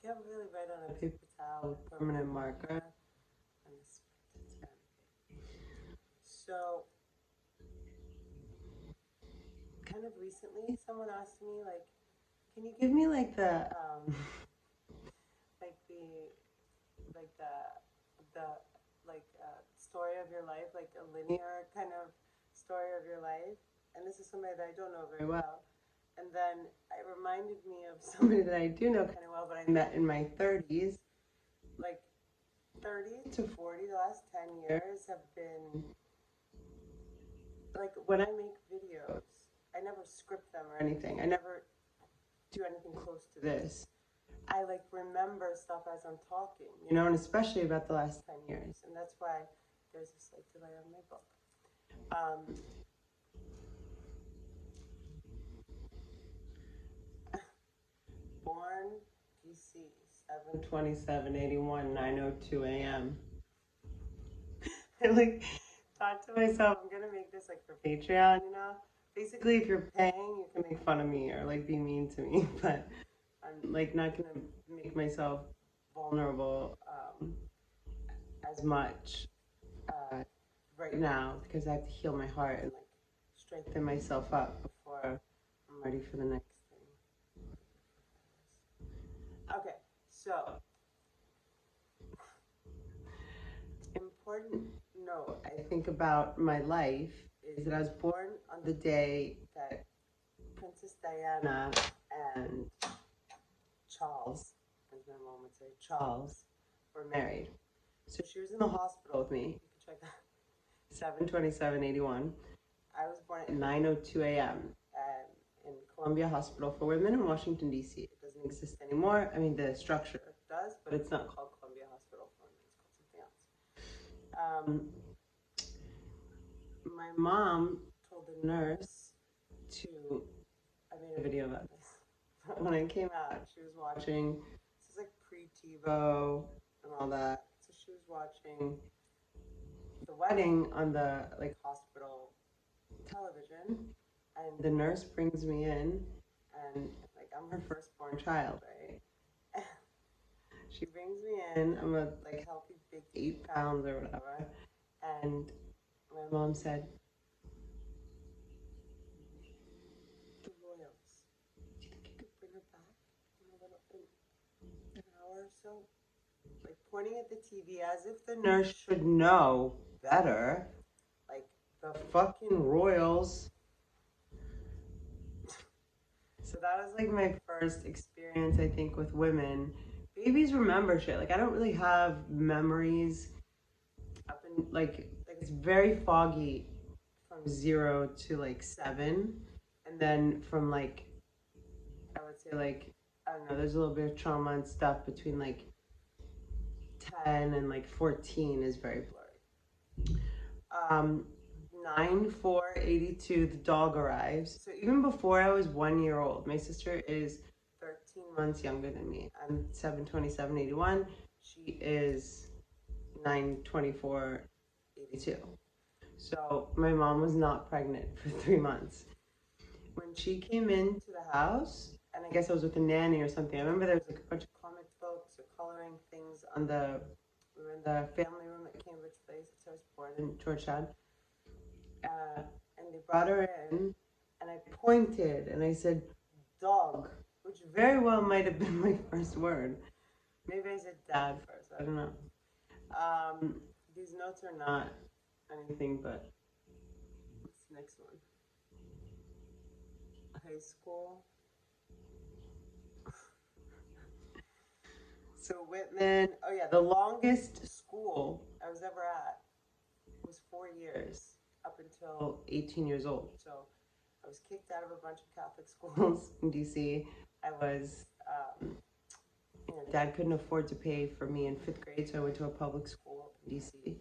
get really right on a paper towel with permanent marker. And so, kind of recently, someone asked me, like, can you give me like like the story of your life, like a linear kind of story of your life? And this is somebody that I don't know very well. And then it reminded me of somebody that I do know kind of well, but I met in my 30s. Like 30 to 40, the last 10 years have been like when I make videos, I never script them or anything. I never do anything close to this. I like remember stuff as I'm talking, you know, and especially about the last 10 years. And that's why there's a slight delay on my book. Born DC, 7/27/81, 9:02 a.m. I like thought to myself, I'm gonna make this like for Patreon, you know? Basically, if you're paying, you can make fun of me or like be mean to me, but I'm like not gonna make myself vulnerable as much right now because I have to heal my heart and like strengthen myself up before I'm ready for the next thing. Okay, so important note I think about my life is that I was born on the day that Princess Diana and Charles, as my mom would say, Charles, were married. So she was in the hospital with me. You can check that. 7/27/81. I was born at 9:02 a.m. In Columbia Hospital for Women in Washington, D.C. It doesn't exist anymore. I mean, the structure does, but it's not called Columbia Hospital for Women. It's called something else. My mom told the nurse to, I made a video about this. When I came out, she was watching, this is like pre-TiVo and all that. So she was watching the wedding on the like hospital television, and the nurse brings me in, and like I'm her firstborn child, right? She brings me in. I'm a like healthy big 8 pounds or whatever, and my mom said, "The Royals. Do you think you could bring her back in an hour or so?" Like pointing at the TV as if the nurse should know better. Like the fucking Royals. So that was like my first experience, I think, with women. Babies remember shit. Like I don't really have memories up in like it's very foggy from 0 to like 7, and then from like I would say like I don't know. There's a little bit of trauma and stuff between like 10 and like 14 is very blurry. 9/4/82, the dog arrives. So even before I was 1 year old, my sister is 13 months younger than me. I'm 7/27/81. She is 9/24/82. So my mom was not pregnant for 3 months. When she came into the house, and I guess I was with a nanny or something, I remember there was like a bunch of comic books or coloring things on the, we were in the family room at Cambridge Place, so I was born in Georgetown. And they brought her in, and I pointed and I said, "Dog," which very well might have been my first word. Maybe I said dad first, I don't know. These notes are not anything but, what's the next one? High school. So Whitman, oh yeah, the longest school I was ever at was 4 years, up until 18 years old. So I was kicked out of a bunch of Catholic schools in DC. I was, Dad couldn't afford to pay for me in 5th grade, so I went to a public school in DC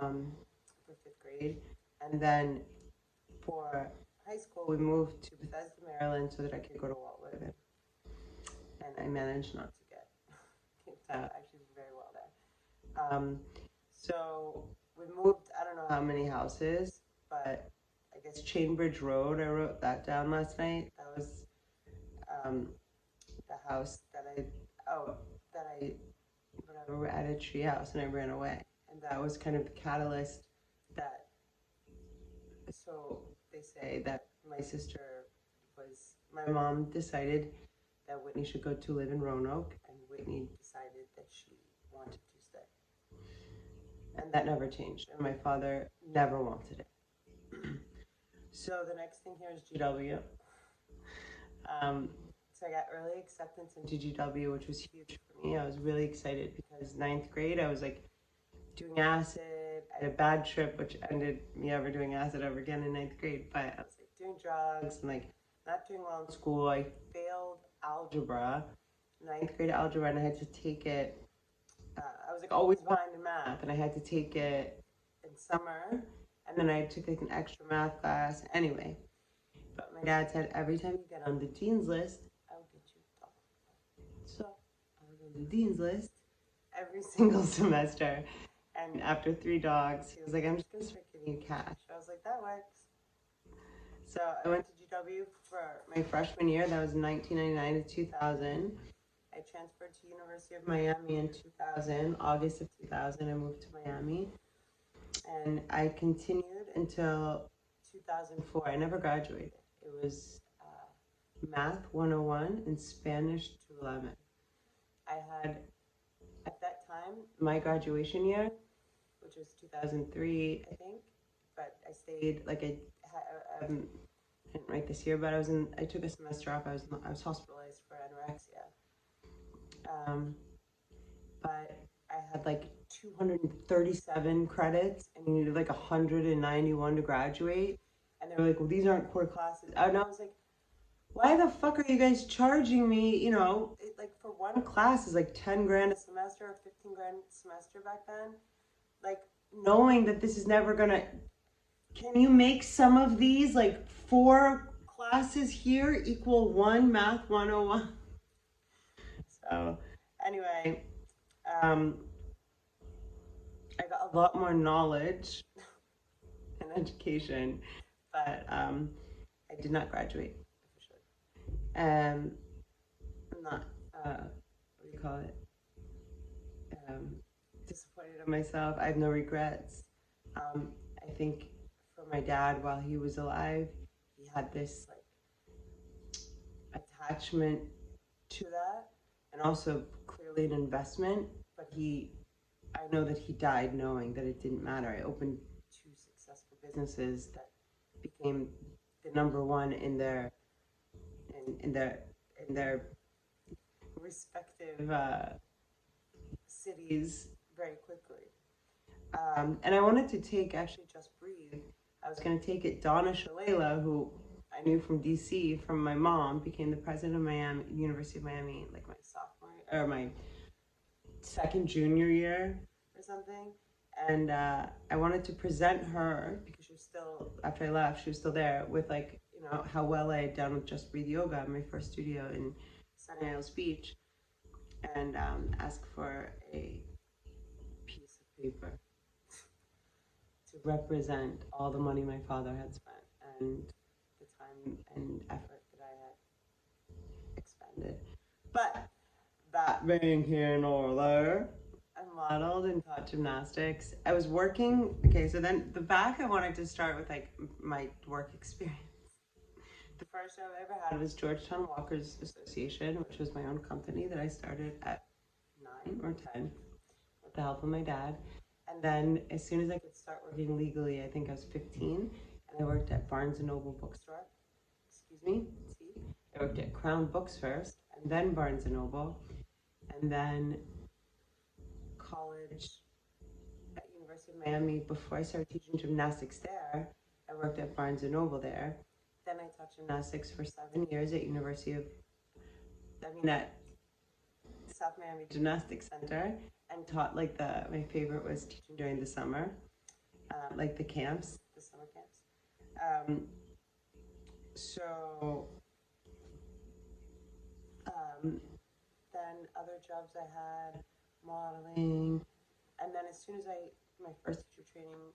for 5th grade. And then for high school, we moved to Bethesda, Maryland, so that I could go to Walt Whitman. And I managed not to get kicked out. I actually did very well there. So we moved, I don't know how many houses, but I guess Chainbridge Road, I wrote that down last night. That was the house that that I, whatever, we're at a tree house and I ran away. And that was kind of the catalyst that, so they say that my mom decided that Whitney should go to live in Roanoke, and Whitney decided that she wanted to stay. And that never changed, and my father never wanted it. So the next thing here is GW. So I got early acceptance into GW, which was huge for me. I was really excited because ninth grade, I was like doing acid. I had a bad trip, which ended me ever doing acid ever again in ninth grade. But I was like doing drugs and like not doing well in school. I failed algebra, ninth grade algebra, and I had to take it. I was like always behind in math, and I had to take it in summer. And then I took like an extra math class. Anyway, but my dad said every time you get on the dean's list, I'll get you $1. So I was on the dean's list every single semester. And after 3 dogs, he was like, I'm just going to start giving you cash. I was like, that works. So I went to GW for my freshman year. That was 1999 to 2000. I transferred to University of Miami in 2000, August of 2000. I moved to Miami. And I continued until 2004. I never graduated. It was Math 101 and Spanish 211. I had, at that time, my graduation year, which was 2003, I think, but I stayed, like I didn't write this year, but I took a semester off. I was hospitalized for anorexia. But I had like 237 credits and you needed like 191 to graduate. And they were like, well, these aren't core classes. And I was like, why the fuck are you guys charging me? You know, like for one class is like 10 grand a semester or 15 grand a semester back then. Like knowing that this is never gonna, can you make some of these like 4 classes here equal 1 Math 101? So anyway, I got a lot more knowledge and education, but I did not graduate officially. I'm not, what do you call it? Disappointed in myself. I have no regrets. I think for my dad, while he was alive, he had this like attachment to that, and also clearly an investment. But I know that he died knowing that it didn't matter. I opened 2 successful businesses that became the number one in their respective cities very quickly. And I wanted to take actually Just Breathe. I was going to take it. Donna Shalala, who I knew from DC from my mom, became the president of Miami, University of Miami, like my sophomore or my second junior year or something. And I wanted to present her because she was still, after I left, she was still there with like, you know, how well I had done with Just Breathe Yoga, my first studio in Sunny Isles Beach, and ask for a piece of paper to represent all the money my father had spent and the time and effort that I had expended. But that being here nor there, I modeled and taught gymnastics. I was working, okay, so then the back I wanted to start with like my work experience. The first job I ever had was Georgetown Walkers Association, which was my own company that I started at 9 or 10 with the help of my dad. And then as soon as I could start working legally, I think I was 15, and I worked at Barnes & Noble bookstore. I worked at Crown Books first, and then Barnes & Noble, and then college at University of Miami. Before I started teaching gymnastics there, I worked at Barnes & Noble there. Then I taught gymnastics for 7 years at at South Miami Gymnastics Center, and taught like my favorite was teaching during the summer, like the summer camps. Then other jobs I had, modeling, and then as soon as my first teacher training,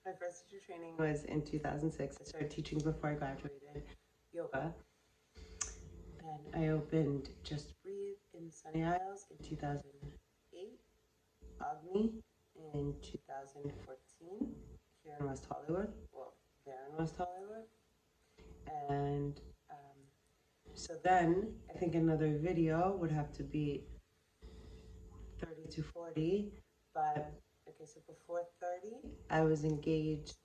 my first teacher training was in 2006. I started teaching before I graduated yoga. And I opened Just Breathe in Sunny Isles in 2008, Agni in 2014 here in West Hollywood, well, there in West Hollywood. And so then I think another video would have to be 30 to 40, but okay, so before 30, I was engaged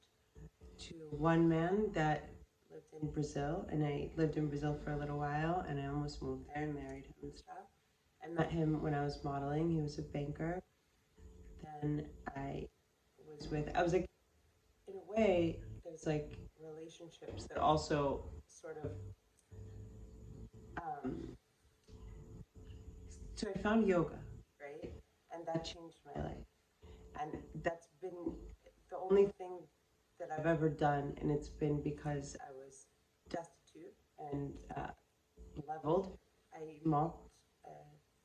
to one man that lived in Brazil, and I lived in Brazil for a little while, and I almost moved there and married him and stuff. I met him when I was modeling. He was a banker. Then I was like, in a way, there's like relationships that also sort of, so I found yoga, right? And that changed my life. And that's been the only thing that I've ever done, and it's been because I was destitute and leveled. I mopped a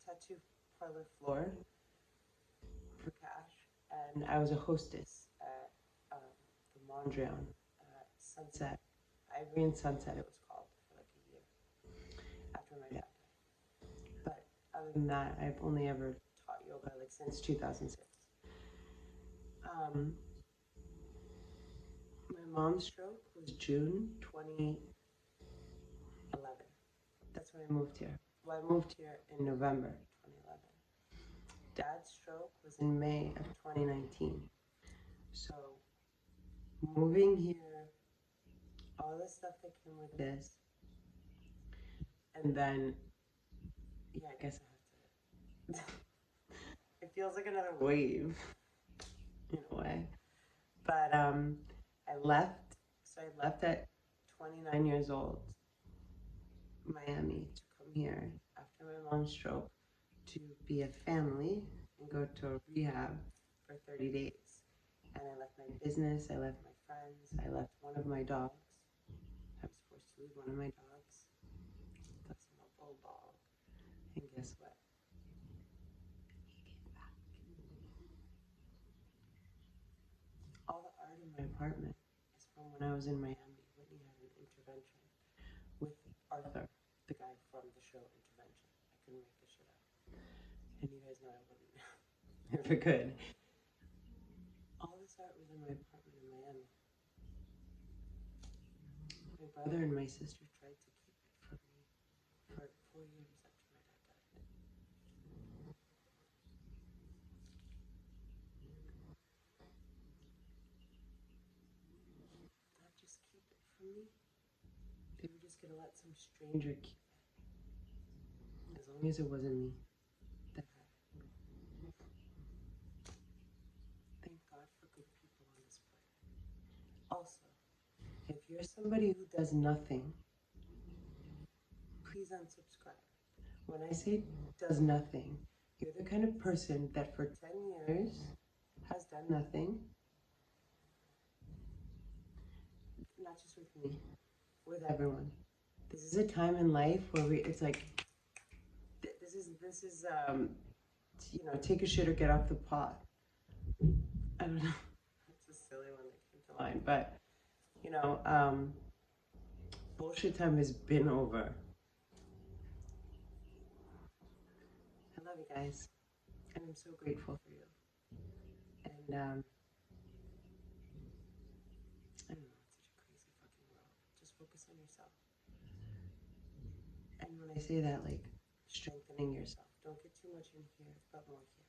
tattoo parlor floor for cash, and I was a hostess at the Mondrian Sunset, Ivory and Sunset it was called, for like a year after my dad died. But other than that, I've only ever taught yoga like since 2006. My mom's stroke was June 2011. That's when I moved here. Well, I moved here in November 2011. Dad's stroke was in May of 2019. So moving here, all the stuff that came with this, and then, yeah, I guess I have to. It feels like another wave, in a way. But I left. So I left at 29 years old, Miami, to come here after my mom's stroke to be a family and go to a rehab for 30 days. And I left my business, I left my friends, I left one of my dogs. I was forced to leave one of my dogs. That's my bulldog. And guess what? He came back. All the art in my apartment is from when I was in Miami. Whitney had an intervention with Arthur, the guy from the show Intervention. I couldn't make this shit up. And you guys know I wouldn't if I could. All this art was in my apartment in Miami. My brother and my sister tried to keep it from me for 4 years after my dad died. Not just keep it from me. They were just gonna let some stranger keep it. As long as it wasn't me that had it. Thank God for good people on this planet. Also, if you're somebody who does nothing, please unsubscribe. When I say does nothing, you're the kind of person that for 10 years has done nothing. Not just with me, with everyone. This is a time in life where it's like, this is you know, take a shit or get off the pot. I don't know. That's a silly one that came to mind, but you know, bullshit time has been over. I love you guys, and I'm so grateful for you. And I don't know, it's such a crazy fucking world. Just focus on yourself. And when I say that, like strengthening yourself, don't get too much in here, but more here.